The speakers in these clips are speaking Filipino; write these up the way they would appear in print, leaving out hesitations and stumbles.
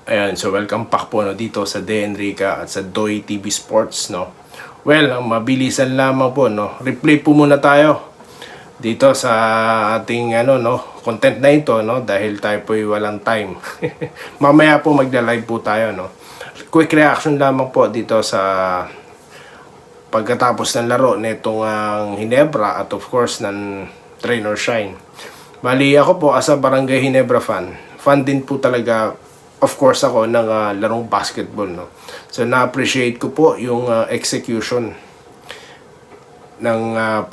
Ayan, so welcome back po dito sa De Enrica at sa Doy TV Sports, no. Well, ang mabilisan lamang po, no. Replay po muna tayo dito sa ating content na ito, no, dahil tayo po walang time. Mamaya po magla-live po tayo, no. Quick reaction lamang po dito sa pagkatapos ng laro nitong ang Ginebra at of course ng Train or Shine. Bali ako po as a Barangay Ginebra fan din po talaga of course ako ng larong basketball, no. So na-appreciate ko po yung execution ng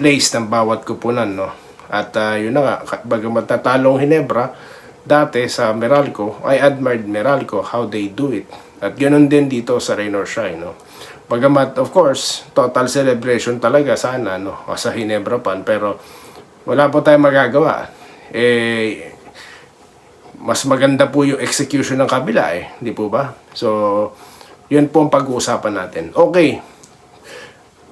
plays ng bawat kupunan, no. At yun na nga, bagamat natalong Ginebra dati sa Meralco, I admired Meralco how they do it. At ganoon din dito sa Rain or Shine, no. Bagamat of course total celebration talaga sana, no, sa Ginebra fan, pero wala po tayong magagawa. Mas maganda po yung execution ng kabila, di po ba? So, yun po ang pag-uusapan natin. Okay,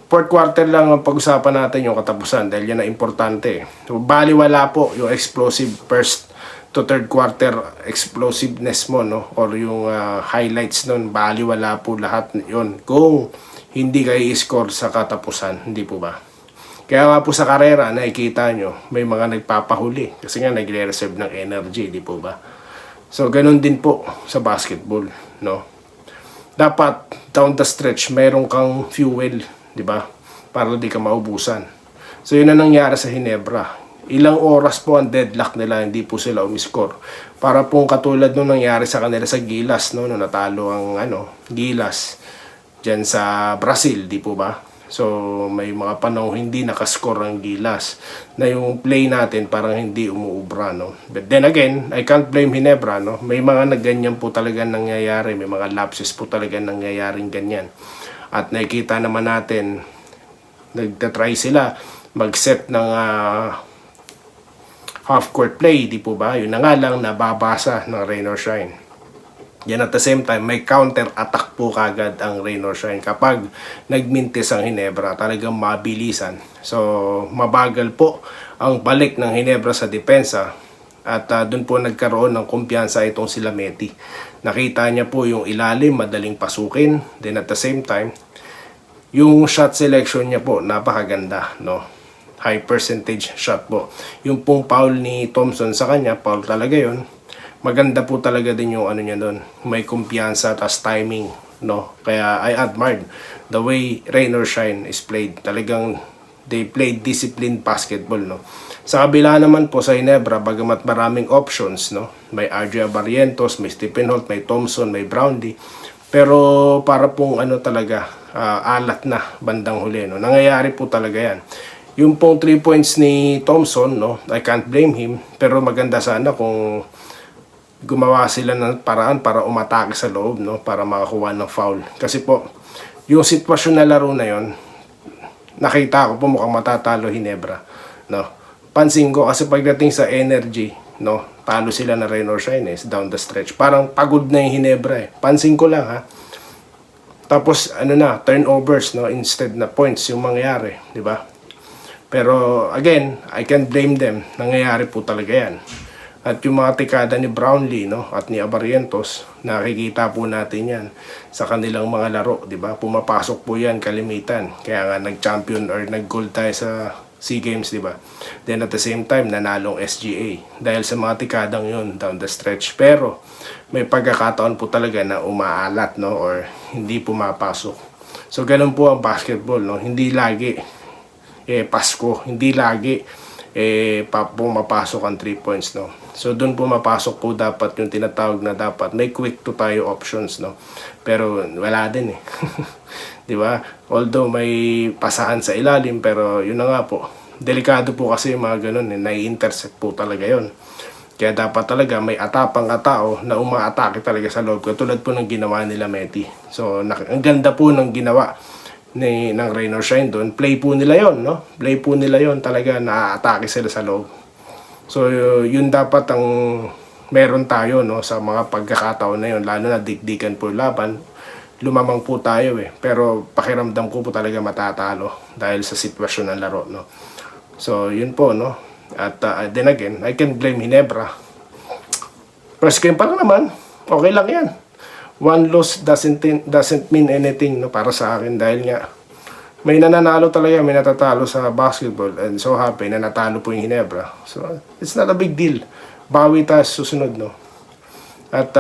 fourth quarter lang ang pag-usapan natin yung katapusan dahil yan ang importante. So, baliwala po yung explosive first to third quarter explosiveness mo, no? Or yung highlights nun, baliwala po lahat yun kung hindi kayo i-score sa katapusan, hindi po ba? Kaya nga po sa karera, nakikita nyo, may mga nagpapahuli. Kasi nga nagre-reserve ng energy, di po ba? So, ganun din po sa basketball, no? Dapat, down the stretch, mayroon kang fuel, di ba? Para di ka maubusan. So, yun na nangyari sa Ginebra. Ilang oras po ang deadlock nila, hindi po sila umiscore. Para pong katulad nung nangyari sa kanila sa Gilas, no? Nung natalo ang, Gilas, dyan sa Brazil, di po ba? So, may mga panahon hindi nakascore ang Gilas na yung play natin parang hindi umuubra, no? But then again, I can't blame Ginebra, no? May mga nagganyan po talaga nangyayari. May mga lapses po talaga nangyayaring ganyan. At nakikita naman natin, nagtatry sila mag-set ng half-court play, di po ba? Yun na nga lang, nababasa ng Rain or Shine. Yan at the same time, may counter-attack po kagad ang Rain or Shine kapag nagmintis ang Ginebra, talagang mabilisan. So, mabagal po ang balik ng Ginebra sa depensa at doon po nagkaroon ng kumpiyansa itong sila Meti. Nakita niya po yung ilalim, madaling pasukin. Then at the same time, yung shot selection niya po, napakaganda, no? High percentage shot po. Yung pong foul ni Thompson sa kanya, foul talaga yon. Maganda po talaga din yung niya doon. May kumpiyansa, tas timing, no? Kaya I admired the way Rain or Shine is played. Talagang they played disciplined basketball, no? Sa kabila naman po sa Ginebra, bagamat maraming options, no? May RJ Barrientos, may Stephen Holt, may Thompson, may Brownlee. Pero para pong talaga, alat na bandang huli, no? Nangyayari po talaga yan. Yung pong 3 points ni Thompson, no? I can't blame him. Pero maganda sana kung gumawa sila ng paraan para umatake sa loob, no, para makakuha ng foul. Kasi po, yung sitwasyon na laro na yon, nakita ko po mukhang matatalo Ginebra, no. Pansin ko kasi pagdating sa energy, no, talo sila na Rain or Shine down the stretch. Parang pagod na yung Ginebra Pansin ko lang, ha. Tapos turnovers, no, instead na points yung mangyayari, di ba? Pero again, I can't blame them. Nangyayari po talaga yan. At yung mga tikada ni Brownlee, no, at ni Barrientos, nakikita po natin yan sa kanilang mga laro, di ba? Pumapasok po yan kalimitan. Kaya nga nag-champion or nag-gold tayo sa SEA Games, di ba? Then at the same time, nanalong SGA. Dahil sa mga tikadang yun, down the stretch. Pero may pagkakataon po talaga na umaalat, no, or hindi pumapasok. So ganun po ang basketball, no? Hindi lagi Pasko, hindi lagi pumapasok ang 3 points, no. So doon pumapasok po dapat yung tinatawag na dapat may quick to tayo options, no. Pero wala din di ba? Although may pasahan sa ilalim, pero yun na nga po, delikado po kasi yung mga ganun, nai-intercept po talaga yon. Kaya dapat talaga may atapang tao na umaatake talaga sa loob, katulad po ng ginawa nila Meti. So ang ganda po ng ginawa ng Rain or Shine doon. Play po nila yon, no? Play po nila yon, talaga na-atake sila sa loob. So yun dapat ang meron tayo, no, sa mga pagkakataon na yun, lalo na dikdikan po laban. Lumamang po tayo pero pakiramdam ko po talaga matatalo dahil sa sitwasyon ng laro, no. So yun po, no. At then again, I can blame Ginebra. Press game pa lang naman, okay lang yan. one loss doesn't mean anything, no, para sa akin, dahil nga may nananalo talaga, may natatalo sa basketball, and so happy na natalo po yung Ginebra. So it's not a big deal. Bawi tayo sa susunod, no. At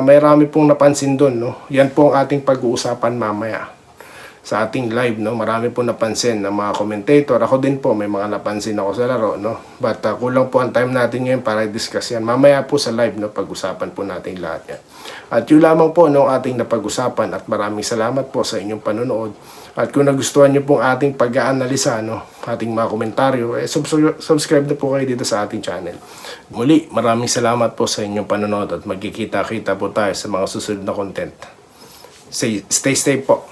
may rami pong napansin doon, no. Yan po ang ating pag-uusapan mamaya sa ating live, no. Marami pong napansin ng mga commentator. Ako din po may mga napansin ako sa laro, no. But kulang po ang time natin ngayon para i-discuss yan. Mamaya po sa live, no, pag-usapan po natin lahat yan. At yun lamang po no ating napag-usapan, at maraming salamat po sa inyong panonood. At kung nagustuhan niyo pong ating pag-aanalisa, no, ating mga komentaryo, subscribe na po kayo dito sa ating channel. Muli, maraming salamat po sa inyong panonood, at magkikita-kita po tayo sa mga susunod na content. Stay safe po.